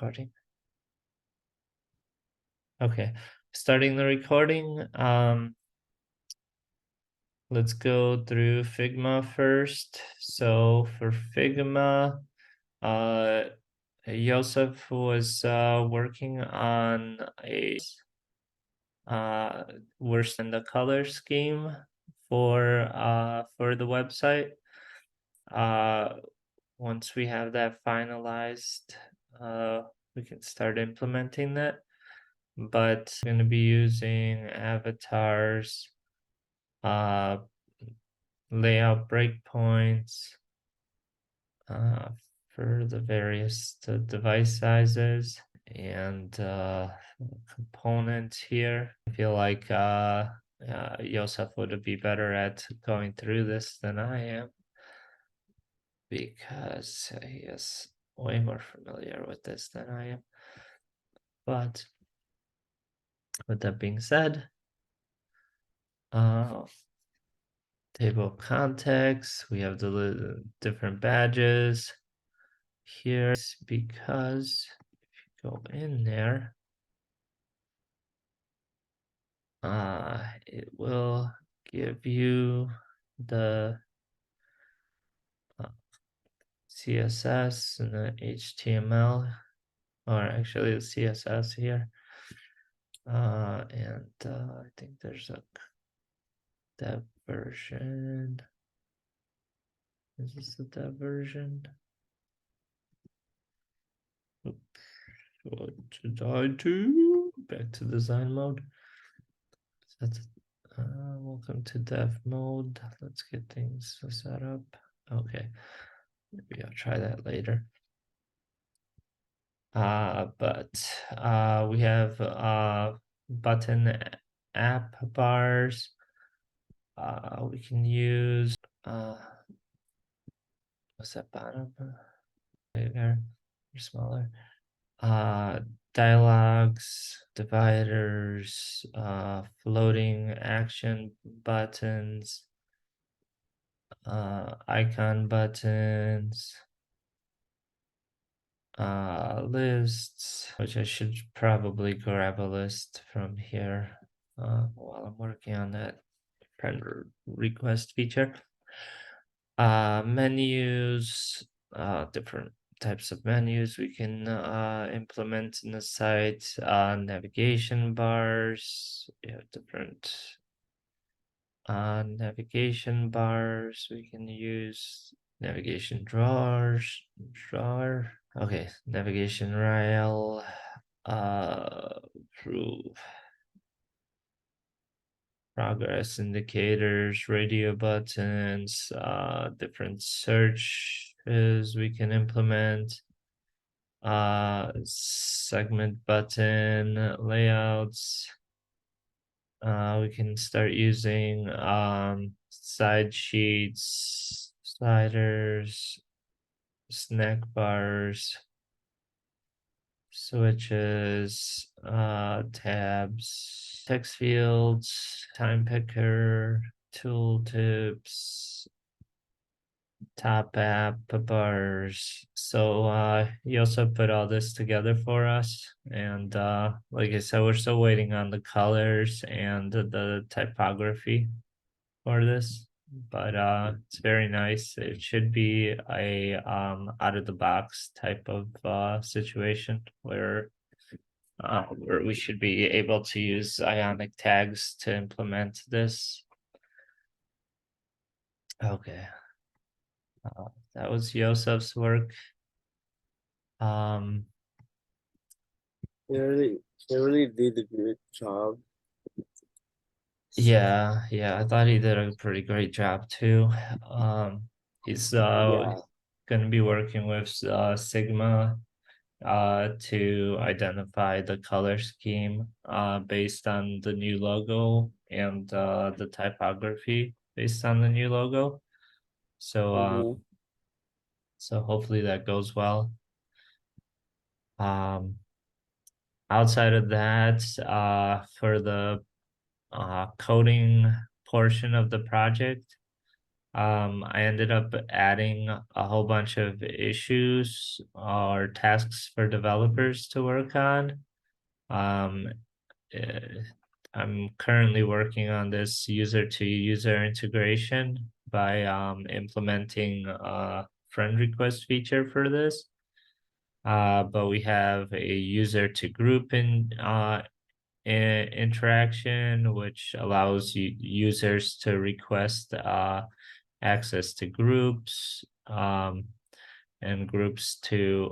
recording. Okay, starting the recording. Let's go through Figma first. So for Figma, Joseph was working on a worse than the color scheme for the website. Once we have that finalized, we can start implementing that. But I'm going to be using avatars, layout breakpoints for the various device sizes and components here. I feel like Yosef would be better at going through this than I am because he is way more familiar with this than I am. But with that being said, table of contents, we have the different badges here because if you go in there, it will give you the CSS and the HTML, or actually the CSS here. And I think there's a dev version. Is this the dev version? Oops. What did I do? Back to design mode. That's welcome to dev mode. Let's get things set up. Okay, maybe I'll try that later. But we have button app bars. We can use what's that bottom? Bigger or smaller? Dialogues, dividers, floating action buttons, icon buttons, lists, which I should probably grab a list from here while I'm working on that friend request feature. Menus, different types of menus we can implement in the site, navigation bars, we have different navigation bars, we can use navigation drawer, okay, navigation rail, through progress indicators, radio buttons, different searches we can implement, segment button layouts. We can start using side sheets, sliders, snack bars, switches, tabs, text fields, time picker, tooltips, top app bars. So he also put all this together for us. And like I said, we're still waiting on the colors and the typography for this. But it's very nice. It should be a out of the box type of situation where we should be able to use ionic tags to implement this. Okay. That was Yosef's work. He really did a great job. Yeah, I thought he did a pretty great job too. He's Yeah. gonna be working with Sigma to identify the color scheme based on the new logo and the typography based on the new logo. So so hopefully that goes well. Outside of that, for the coding portion of the project, I ended up adding a whole bunch of issues or tasks for developers to work on. Um, eh, I'm currently working on this user-to-user integration by implementing a friend request feature for this. But we have a user-to-group interaction, which allows users to request access to groups, and groups to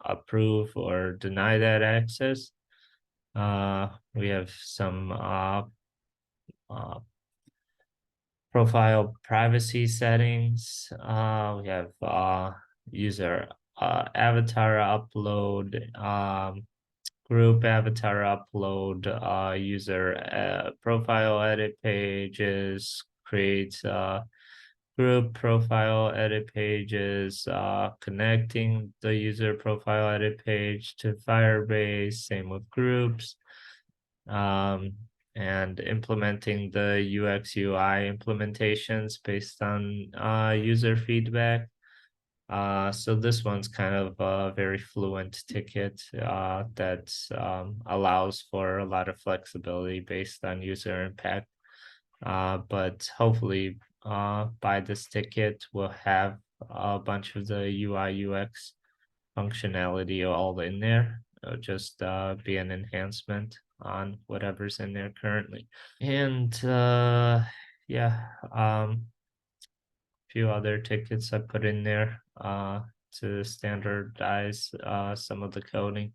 approve or deny that access. We have some uh, profile privacy settings. We have user avatar upload, group avatar upload, user profile edit pages, create group profile edit pages, connecting the user profile edit page to Firebase, same with groups, um, and implementing the UX UI implementations based on user feedback. So this one's kind of a very fluent ticket that allows for a lot of flexibility based on user impact. But hopefully by this ticket, we'll have a bunch of the UI UX functionality all in there. It'll just be an enhancement on whatever's in there currently. And yeah, few other tickets I put in there to standardize some of the coding.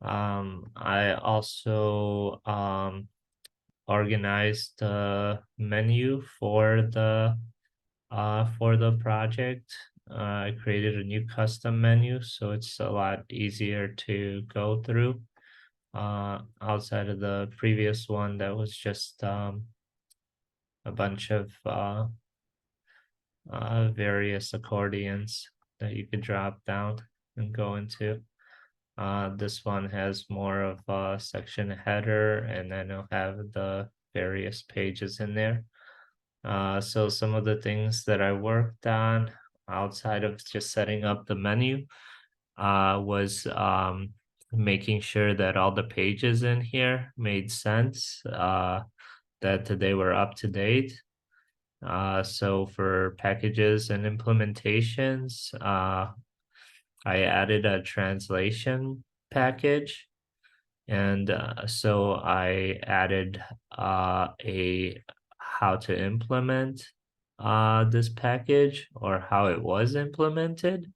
I also organized the menu for the project. I created a new custom menu, so it's a lot easier to go through. Outside of the previous one, that was just a bunch of various accordions that you could drop down and go into. This one has more of a section header, and then it'll have the various pages in there. So some of the things that I worked on outside of just setting up the menu was making sure that all the pages in here made sense, that they were up to date. So for packages and implementations, I added a translation package. And so I added a how to implement this package or how it was implemented,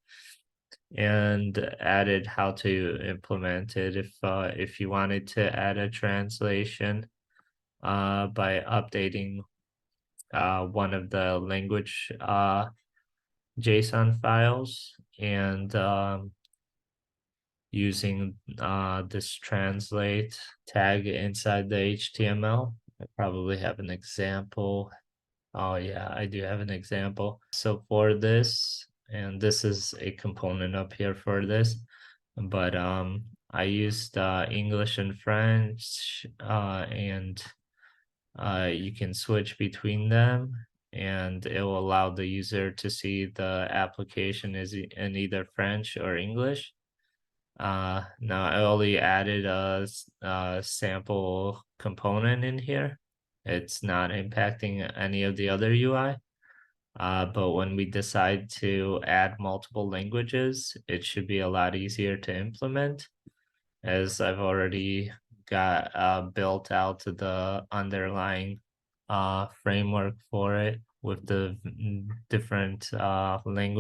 and added how to implement it if you wanted to add a translation by updating one of the language JSON files and using this translate tag inside the HTML. I probably have an example. Oh yeah, I do have an example. So for this, and this is a component up here for this, but I used English and French, and you can switch between them, and it will allow the user to see the application is in either French or English. Now I only added a sample component in here. It's not impacting any of the other UI. But when we decide to add multiple languages, it should be a lot easier to implement, as I've already got built out to the underlying framework for it with the different language